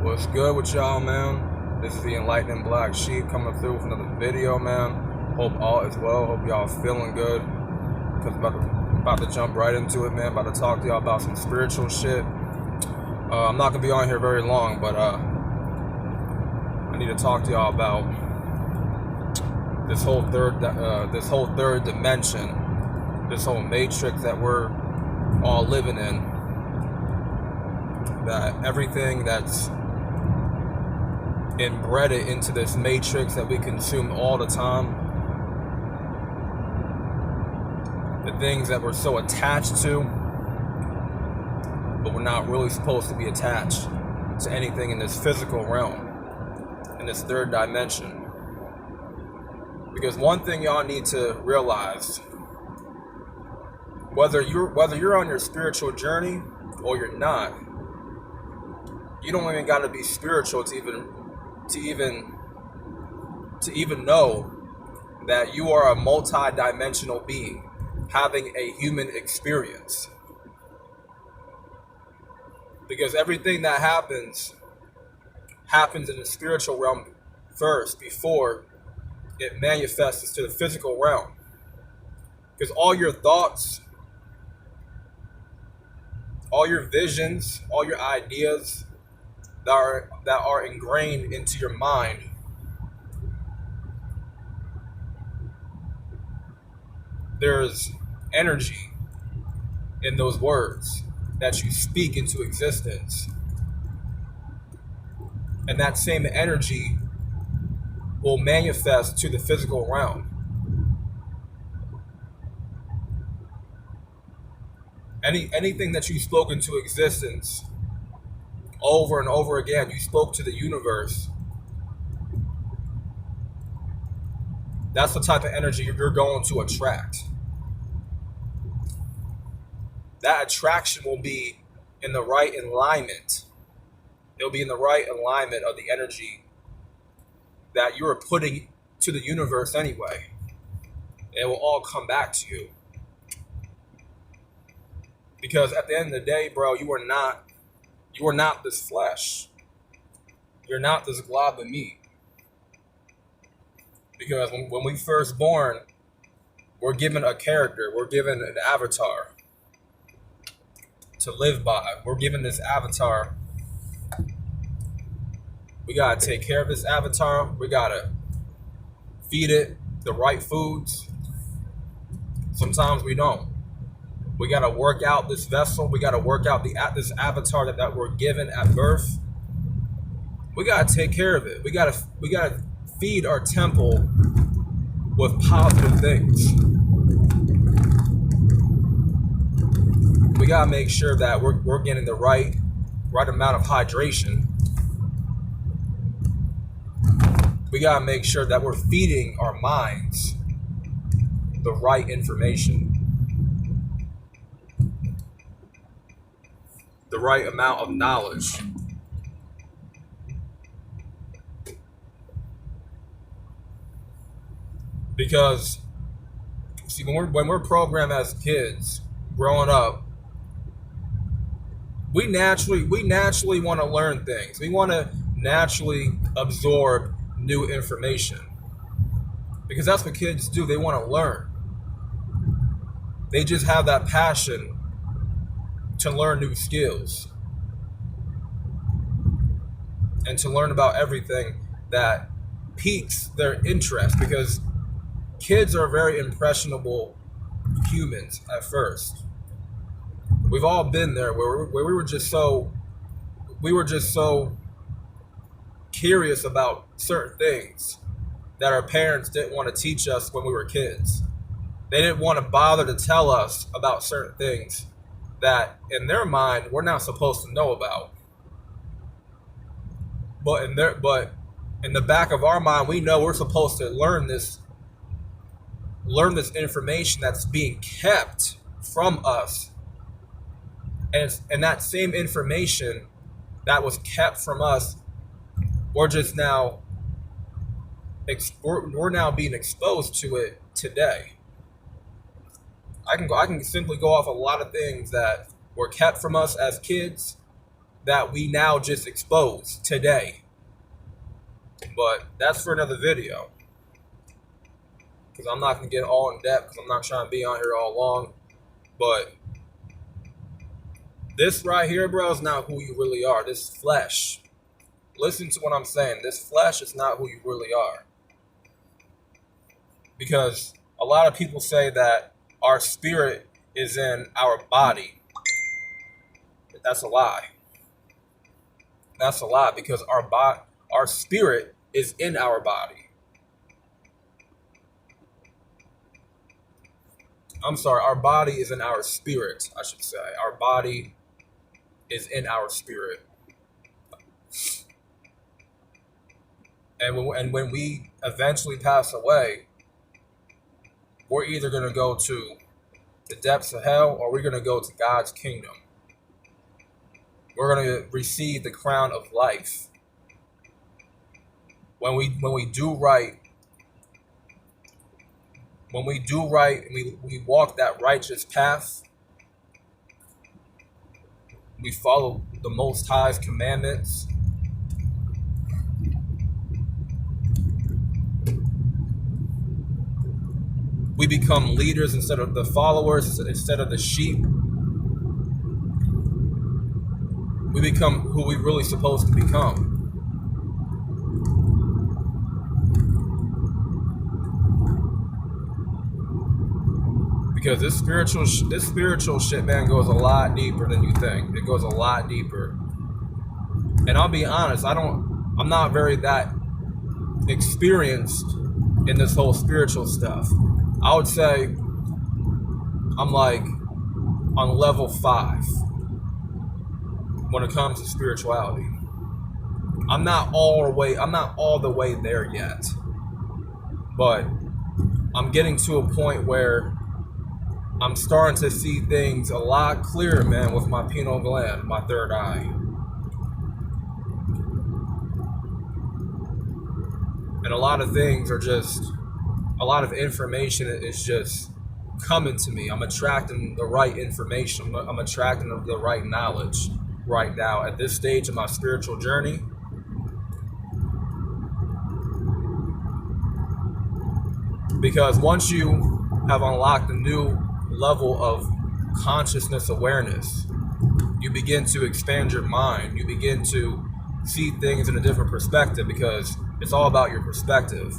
What's good with y'all, man? This is the Enlightening Black Sheep coming through with another video, man. Hope all is well. Hope y'all feeling good. Cause about to jump right into it, man. About to talk to y'all about some spiritual shit. I'm not gonna be on here very long, but I need to talk to y'all about this whole third dimension, this whole matrix that we're all living in. That everything that's inbred into this matrix that we consume all the time, the things that we're so attached to, but we're not really supposed to be attached to anything in this physical realm, in this third dimension. Because one thing y'all need to realize, whether you're on your spiritual journey or you're not, you don't even got to be spiritual to even know that you are a multi-dimensional being having a human experience. Because everything that happens in the spiritual realm first before it manifests to the physical realm. Because all your thoughts, all your visions, all your ideas that are ingrained into your mind, there's energy in those words that you speak into existence. And that same energy will manifest to the physical realm. Anything that you spoke into existence over and over again, you spoke to the universe, that's the type of energy you're going to attract. That attraction will be in the right alignment. It'll be in the right alignment of the energy that you're putting to the universe anyway. It will all come back to you. Because at the end of the day, bro, you are not this flesh. You're not this glob of meat. Because when we first born, we're given a character, we're given an avatar to live by. We're given this avatar. We gotta take care of this avatar. We gotta feed it the right foods. Sometimes we don't. We gotta work out this vessel. We gotta work out this avatar that we're given at birth. We gotta take care of it. We gotta feed our temple with positive things. We gotta make sure that we're getting the right amount of hydration. We gotta make sure that we're feeding our minds the right information, the right amount of knowledge. Because, see, when we're programmed as kids, growing up, we naturally want to learn things. We want to naturally absorb new information. Because that's what kids do. They want to learn. They just have that passion to learn new skills and to learn about everything that piques their interest, because kids are very impressionable humans at first. We've all been there where we were just so curious about certain things that our parents didn't want to teach us when we were kids. They didn't want to bother to tell us about certain things that in their mind we're not supposed to know about. But in the back of our mind, we know we're supposed to learn this information that's being kept from us. And that same information that was kept from us, we're now being exposed to it today. I can simply go off a lot of things that were kept from us as kids that we now just exposed today. But that's for another video, because I'm not going to get all in depth, because I'm not trying to be on here all long. But this right here, bro, is not who you really are. This flesh. Listen to what I'm saying. This flesh is not who you really are. Because a lot of people say that our spirit is in our body. But that's a lie. That's a lie, because our spirit is in our body. I'm sorry, our body is in our spirit, I should say. Our body is in our spirit. And when we eventually pass away, we're either going to go to the depths of hell, or we're going to go to God's kingdom. We're going to receive the crown of life. When we do right, and we walk that righteous path, we follow the Most High's commandments, we become leaders instead of the followers, instead of the sheep. We become who we're really supposed to become. Because this spiritual shit, man, goes a lot deeper than you think. It goes a lot deeper. And I'll be honest, I'm not very that experienced in this whole spiritual stuff. I would say I'm like on level 5 when it comes to spirituality. I'm not all the way there yet. But I'm getting to a point where I'm starting to see things a lot clearer, man, with my pineal gland, my third eye. And a lot of things are just, a lot of information is just coming to me. I'm attracting the right information. I'm attracting the right knowledge right now at this stage of my spiritual journey. Because once you have unlocked a new level of consciousness awareness, you begin to expand your mind. You begin to see things in a different perspective, because it's all about your perspective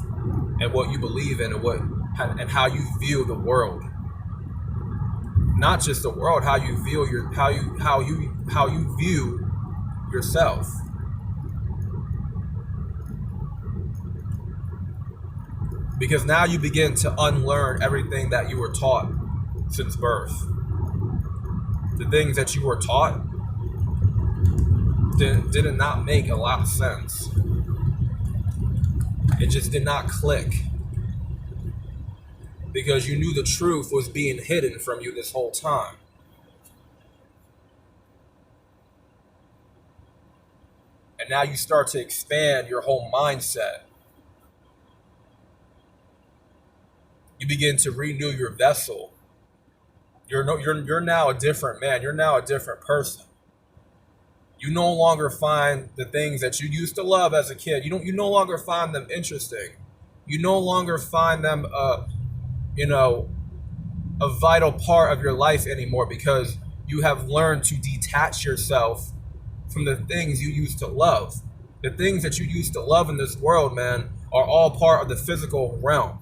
and what you believe in, and how you view the world. Not just the world, how you view how you view yourself. Because now you begin to unlearn everything that you were taught since birth. The things that you were taught did not make a lot of sense. It just did not click. Because you knew the truth was being hidden from you this whole time. And now you start to expand your whole mindset. You begin to renew your vessel. You're now a different man. You're now a different person. You no longer find the things that you used to love as a kid. You no longer find them interesting. You no longer find them a vital part of your life anymore, because you have learned to detach yourself from the things you used to love. The things that you used to love in this world, man, are all part of the physical realm.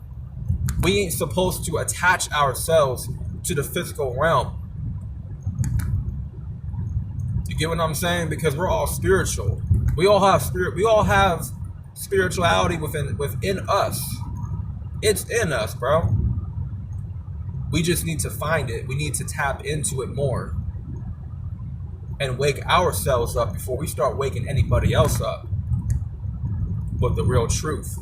We ain't supposed to attach ourselves to the physical realm. You get what I'm saying? Because we're all spiritual. We all have spirit. We all have spirituality within us. It's in us, bro. We just need to find it. We need to tap into it more and wake ourselves up before we start waking anybody else up with the real truth.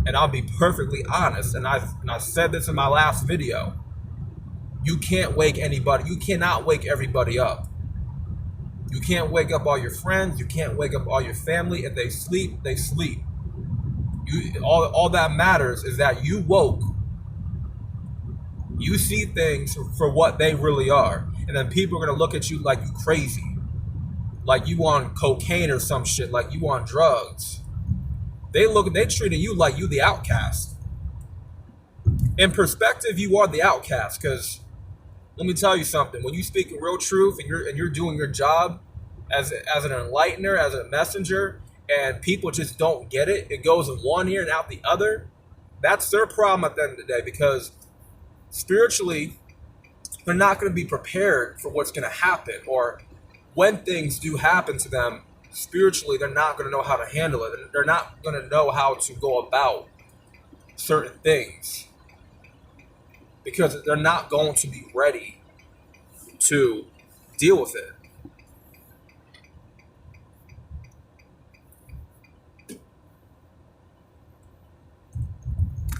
And I'll be perfectly honest, and I said this in my last video. You can't wake anybody. You cannot wake everybody up. You can't wake up all your friends. You can't wake up all your family. If they sleep, they sleep. All that matters is that you woke. You see things for what they really are. And then people are going to look at you like you crazy. like you on cocaine or some shit, like you on drugs. They treating you like you the outcast. In perspective, you are the outcast, because let me tell you something. When you speak real truth and you're doing your job as an enlightener, as a messenger, and people just don't get it, it goes in one ear and out the other. That's their problem at the end of the day, because spiritually, they're not going to be prepared for what's going to happen, or when things do happen to them spiritually, they're not going to know how to handle it. They're not going to know how to go about certain things, because they're not going to be ready to deal with it.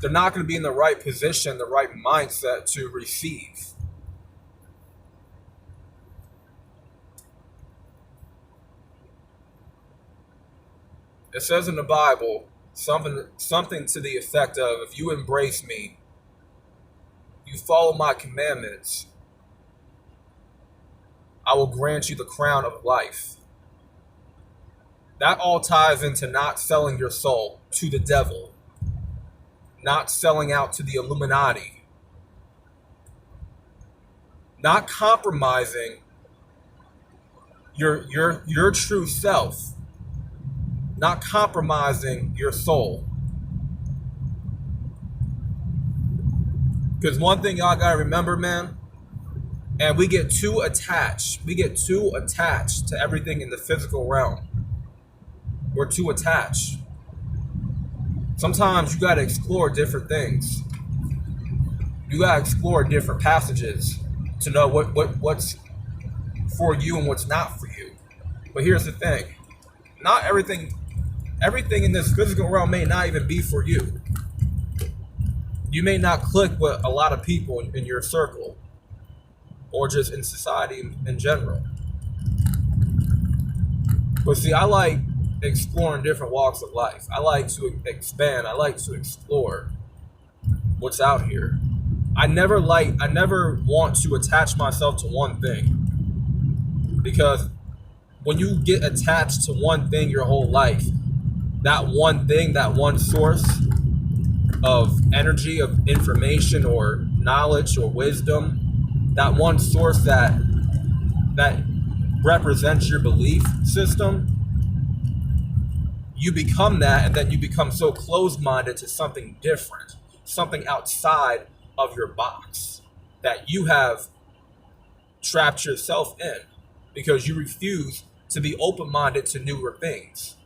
They're not going to be in the right position, the right mindset to receive. It says in the Bible something to the effect of, if you embrace me, you follow my commandments, I will grant you the crown of life. That all ties into not selling your soul to the devil, not selling out to the Illuminati, not compromising your true self, not compromising your soul. Because one thing y'all gotta remember, man, and we get too attached. We get too attached to everything in the physical realm. We're too attached. Sometimes you gotta explore different things. You gotta explore different passages to know what's for you and what's not for you. But here's the thing: not everything in this physical realm may not even be for you. You may not click with a lot of people in your circle, or just in society in general. But see, I like exploring different walks of life. I like to expand. I like to explore what's out here. I never want to attach myself to one thing, because when you get attached to one thing your whole life, that one thing, that one source of energy, of information or knowledge or wisdom, that one source that represents your belief system, you become that, and then you become so closed-minded to something different, something outside of your box that you have trapped yourself in, because you refuse to be open-minded to newer things.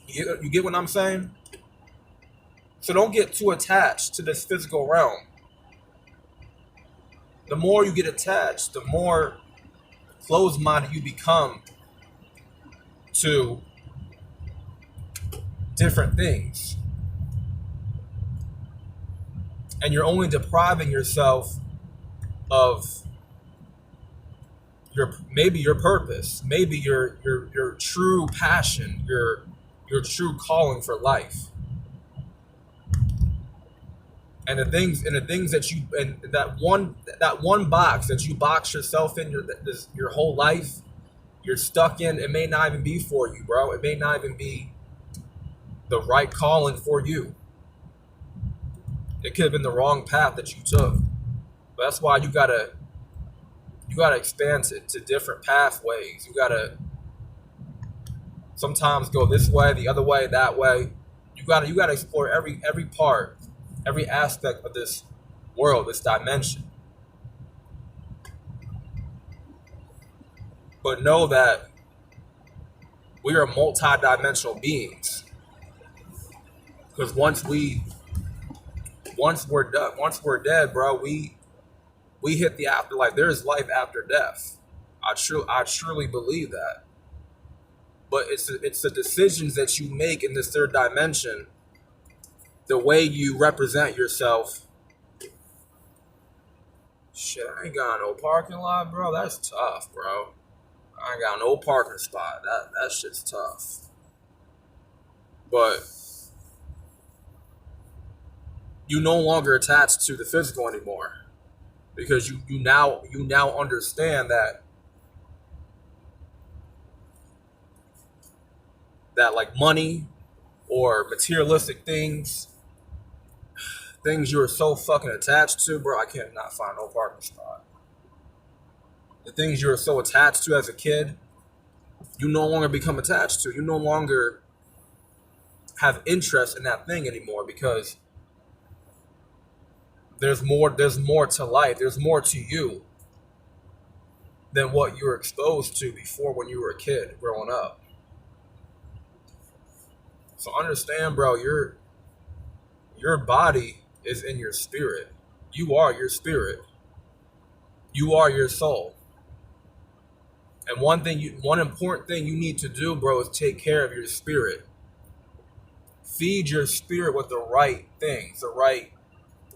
You get what I'm saying? So don't get too attached to this physical realm. The more you get attached, the more closed-minded you become to different things. And you're only depriving yourself of maybe your purpose, maybe your true passion, your true calling for life. And the things that you, and that one box that you box yourself in your whole life, you're stuck in, it may not even be for you, bro. It may not even be the right calling for you. It could have been the wrong path that you took. But that's why you gotta expand to different pathways. You gotta sometimes go this way, the other way, that way. You gotta explore every part, every aspect of this world, this dimension. But know that we are multi-dimensional beings. Because once we're dead, bro, we hit the afterlife. There is life after death. I truly believe that. But it's the decisions that you make in this third dimension, the way you represent yourself. Shit, I ain't got no parking lot, bro. That's tough, bro. I ain't got no parking spot. That shit's tough. But you no longer attached to the physical anymore, because you now understand that that like money or materialistic things you are so fucking attached to, bro, I can't not find no parking spot. The things you are so attached to as a kid, you no longer become attached to. You no longer have interest in that thing anymore because there's more to life. There's more to you than what you were exposed to before when you were a kid growing up. So understand, bro, your body is in your spirit. You are your spirit. You are your soul. And one important thing you need to do, bro, is take care of your spirit. Feed your spirit with the right things, the right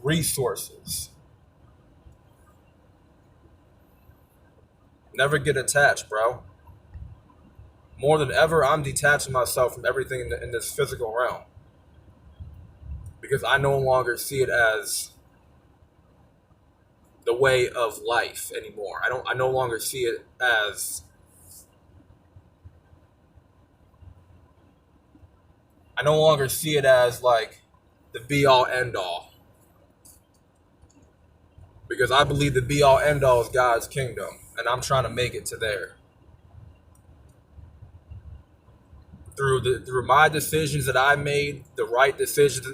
resources. Never get attached, bro. More than ever, I'm detaching myself from everything in this physical realm. Because I no longer see it as the way of life anymore. I no longer see it as like the be all end all. Because I believe the be all end all is God's kingdom, and I'm trying to make it to there. Through my decisions that I made, the right decisions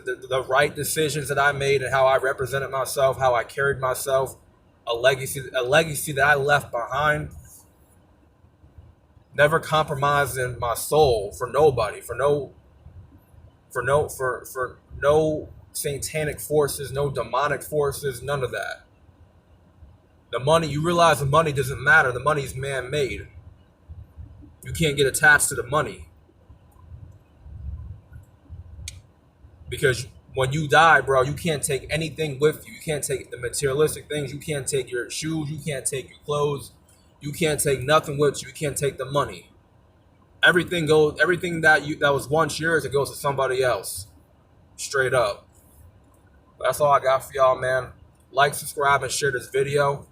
that I made, and how I represented myself, how I carried myself, a legacy that I left behind. Never compromising my soul for nobody, for no satanic forces, no demonic forces, none of that. The money, you realize the money doesn't matter. The money's man-made. You can't get attached to the money. Because when you die, bro, you can't take anything with you. You can't take the materialistic things. You can't take your shoes. You can't take your clothes. You can't take nothing with you. You can't take the money. Everything that was once yours, it goes to somebody else. Straight up. That's all I got for y'all, man. Like, subscribe, and share this video.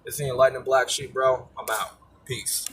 It's the Enlightening Black Sheep, bro. I'm out. Peace.